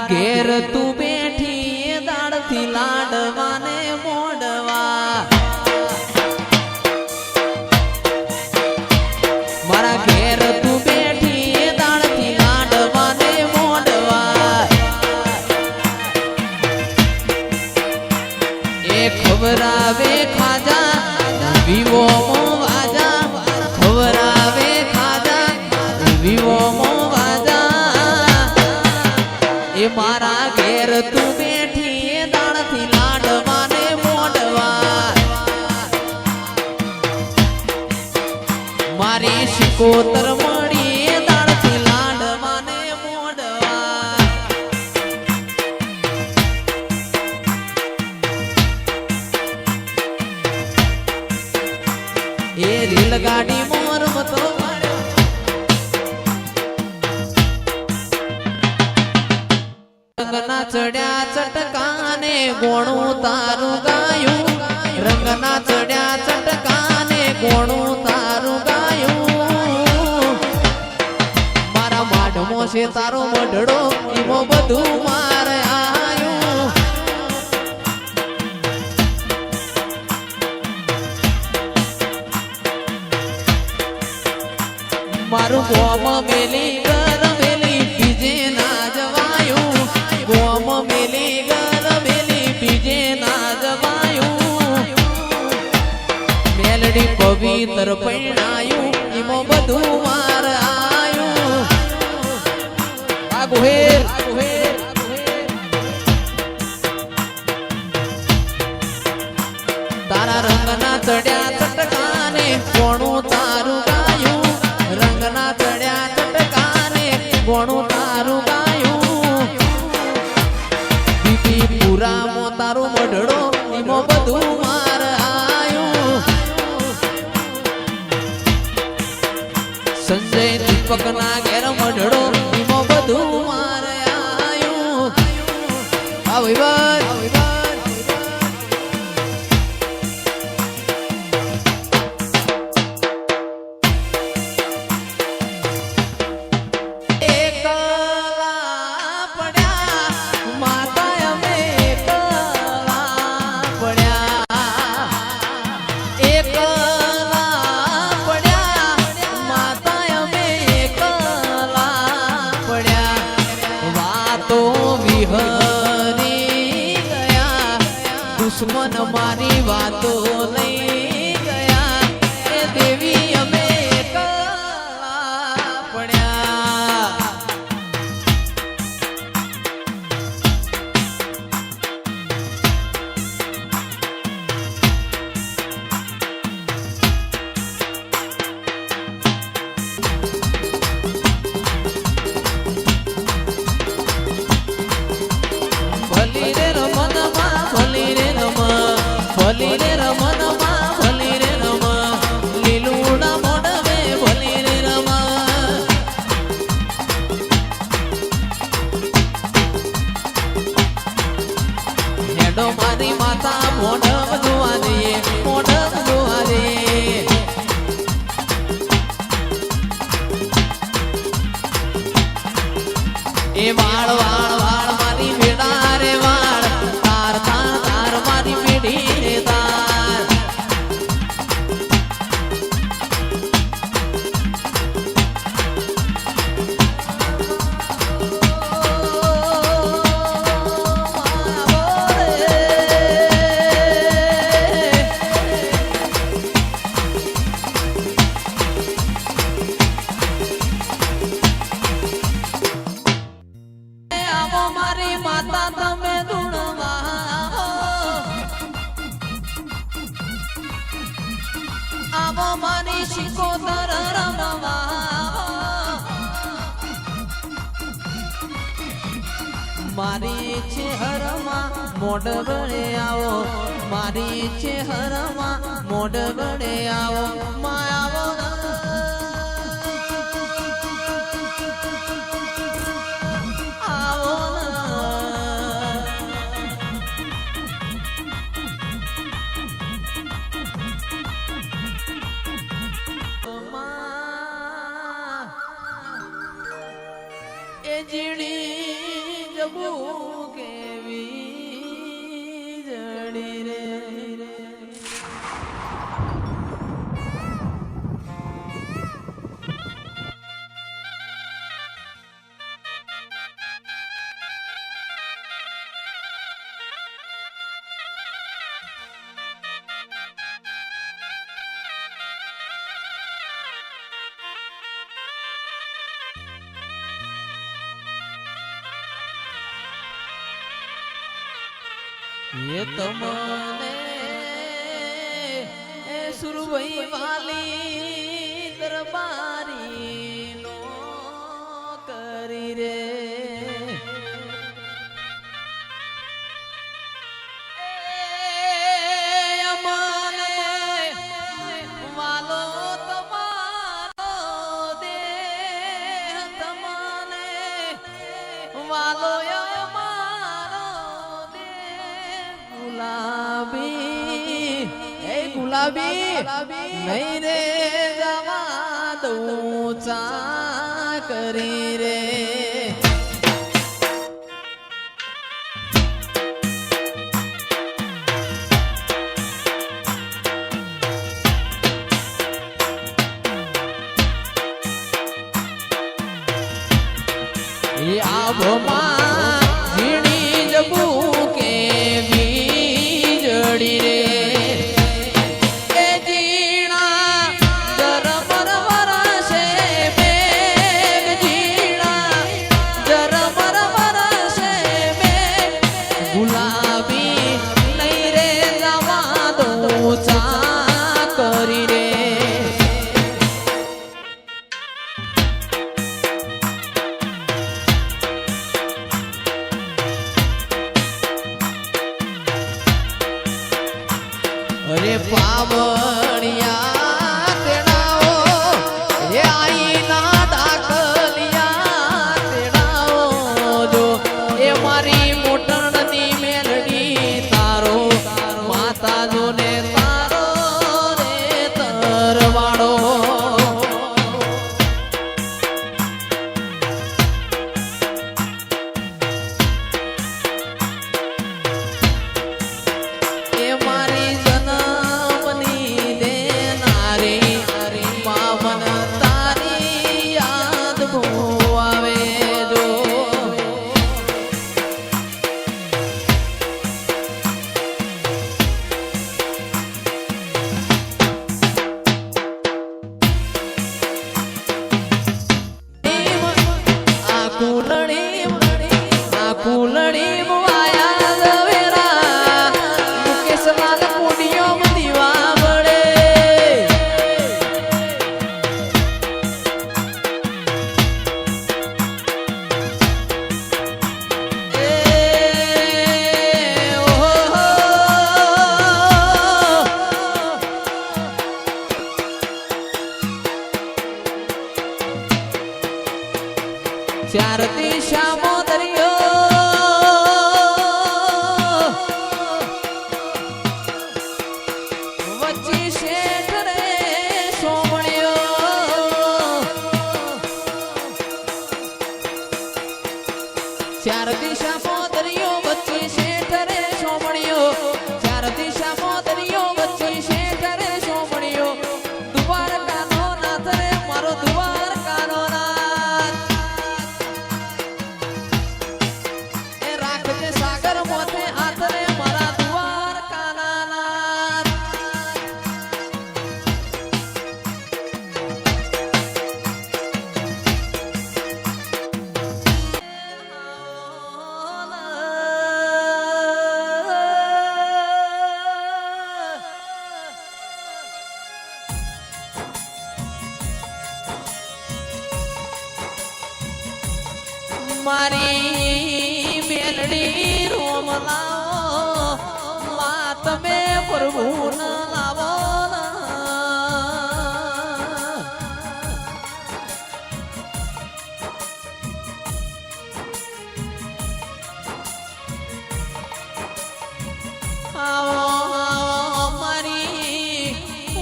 ઘેર તું બેઠી દાડથી લાડવાને મોડવા મારા ઘેર તું બેઠી દાડથી લાડવાને મોડવા એ ખવરાવે ખાજા વિવો મો વાજા ખવરાવે ખાજા વિવો મો મારા ઘેર તું બેઠી દાડથી લાડવાને મોડવા મારી શિકોતર મળી દાડથી લાડવાને મોડવા એ રેલગાડી મોર મતો રંગના ચડ્યા ચટકાને ગોણું તારું ગાયું રંગના ચડ્યા ચટકાને ગોણું તારું ગાયું મારા માઢમો છે તારો મઢડો એમાં બધું મારે આયું મારું ગોમ મેલી ગર મેલી બીજે ના જવાયું ગોમ મેલી ગર મેલી બીજે ના જવાયું મેલડી પવિત્ર પૈણાયું એમાં બધું માર આયું આ ગોહેર તારા રંગના ચડ્યા ચટકાને કોણું તારું ગાયું રંગના ચડ્યા ચટકાને કોણું તારું ગાયું પૂરામો તારો મઢડો એમાં બધું માર આયું સંજય દીપક ના ઘેર મઢડો એમાં બધું માર આયું આ વિવાદ દુશ્મન મારી વાતો લઈ ગયા એ દેવી અમે એકલા પડ્યા ભલી રે રમનમાં ભલી રે ભલી રે રમનમાં ભલી રે રમ લીલુડા મોડવે ભલી રે રમ હેડો મારી માતા મોઢવ જોવા દઈએ મોઢવ જોવા દઈએ એ વાળ વાળ વાળ મારી વેડા રે વાળ તાર તાર તાર મારી વેડી રે તાર મારી માતા તમે ધૂણવા આવો મારી શિકોતર રમવા મારી છે હરમાં મોઢ ગળે આવો મારી છે હરમાં મોઢ ગળે આવો માયાવો એ જીણી જબુ કેવી જડી રે ये तमने सुरवई वाली दरबारी नो करी रे अमने वालो तमारो दे तमने वालो गुलाबी नहीं रे जवा दू चा करी रे ये आभमा झीणी जबू के बीजड़ी रे अरे पावड़िया तेड़ाओ ये आई ना डाकलिया तेड़ाओ जो ये मारी मोटर नदी मेलडी तारो माता जो ने तारो रे तरवाड़ो ये मारी चार दिशा मोदरियो वच्ची शेठ रे सोमणियो चार दिशा मोदरियो वच्ची शेठ रे सोमणियो चार दिशा मोदरियो वच्ची शेठ रे सोमणियो द्वारका नो नाथ रे मारो द्वारका नो सागर मोथे हाथ रे मारा द्वार काना मारी मेलडी रोम लाओ मात में प्रभु न लावो आओ मारी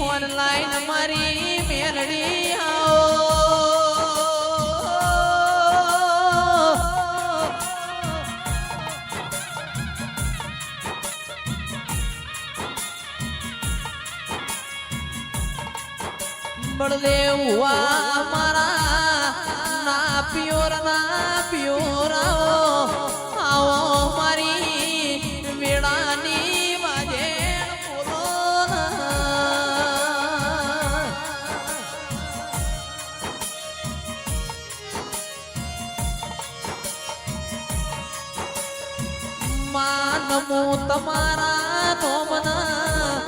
ऑनलाइन मारी मेलडी आओ બળદેવ મારા ના પિયોર આવો મારી વેળાની વાજે બોલો નમો તમારા નોમના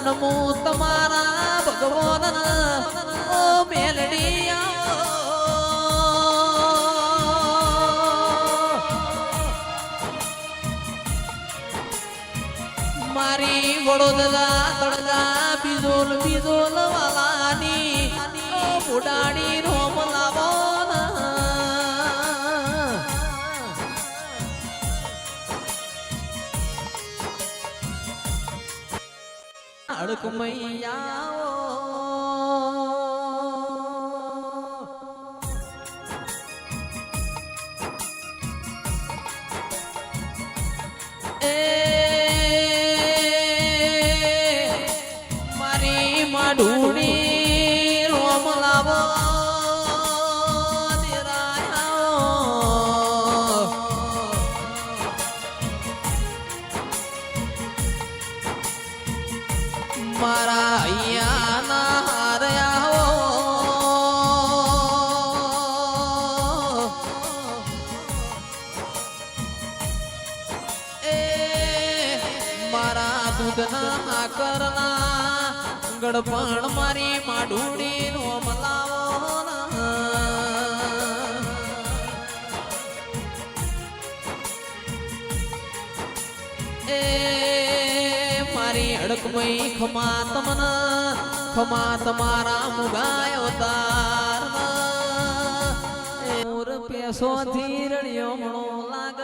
નમો તમારા ભગવાન ઓ મેલડી મારી વડોદરા તળગા બીજોલ વાલાની બુડાડી રોમ લાવો અડક મૈયા મારી માડુડી રોમ લાવો મારા અહીંયા ના હાર્યા એ મારા દૂધના કરના ગડપણ મારી માડુડી નો મલાવો એ અડકમય ખમા તમારા મુગાયો તાર મોર પેસો થી રળિયો મણો લાગ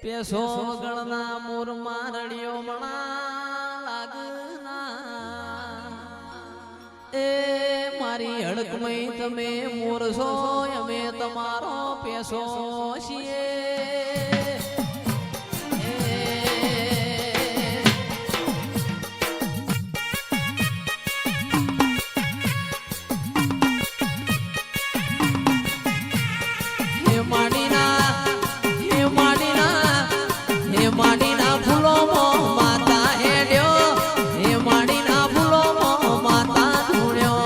પેસો ગણના મોર માં રળિયો મણા લાગના એ મારી હડકમય તમે મોર છો અમે તમારો પેસો છીએ માડીના ફૂલો માતા હેડ્યો હે માડીના ફૂલો માતા ધૂણ્યો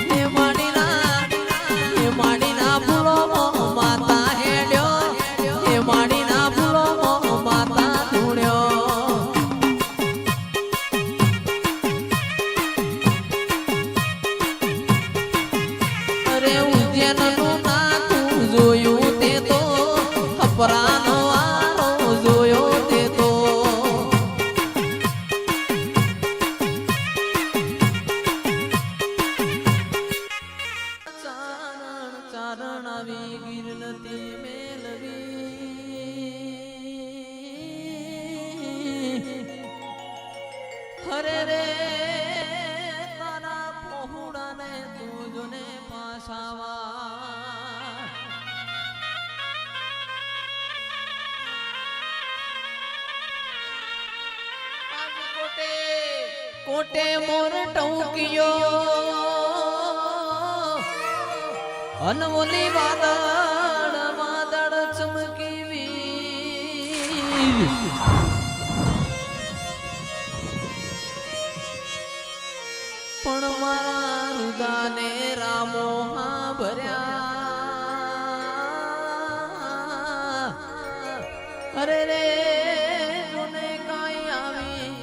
હે માડીના ફૂલો માતા હેડ્યો હે માડીના ફૂલો માતા ધૂણ્યો ઉદ્યાનનું નાકું જોયું તે તો અપરાનો આરો જોયો તે તો ચારણ આવી ગિરનતી મેલવી હરે રે તારા પહોળાને તુજને કોટે મોર ટોકિયો અનમોલી વાદળ ચમકી વીર પણ મારા રુદાને રામો હા ભર્યા અરે રે જોને કાઈ આવી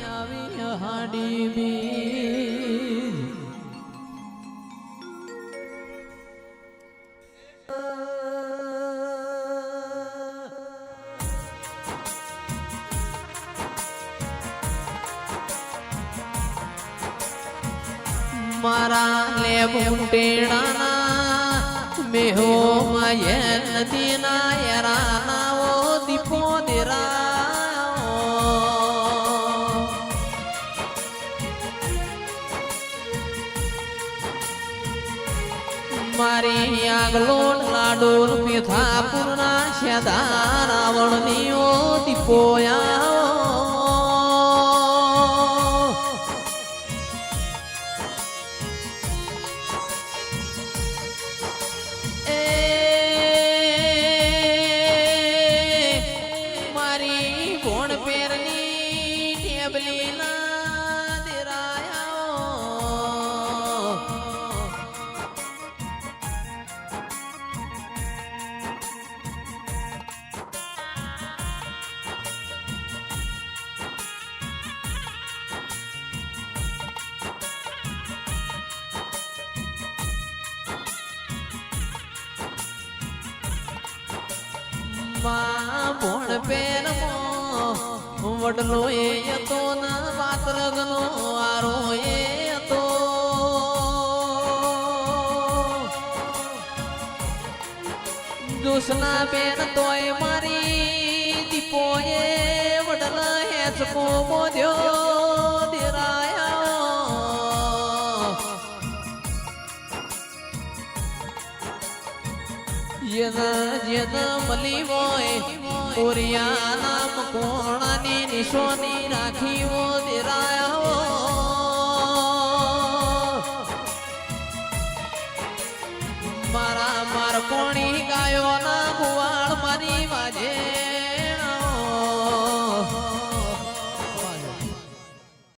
હાડી બી મારા લેબુટેડાના મેહો માયન નદીના યરાનાઓ દીપો દેરાઓ નાગલોટ લાડોલ પેથાપુરના શેદા રાવણનીઓ દીપોયા ભોણ પેરમો વડલો એ હતો ના વાતરગનો આરો એ હતો જોસના બેન તોય મારી દીપો એ વડલા હેચકો બોધ્યો દેરાયા જેના મલી હોય ઓરિયા નામ કોણાની નિશોની રાખી ઓ દેરાયા મારા માર કોણી ગાયો ના ગુવાળ મારી વાજે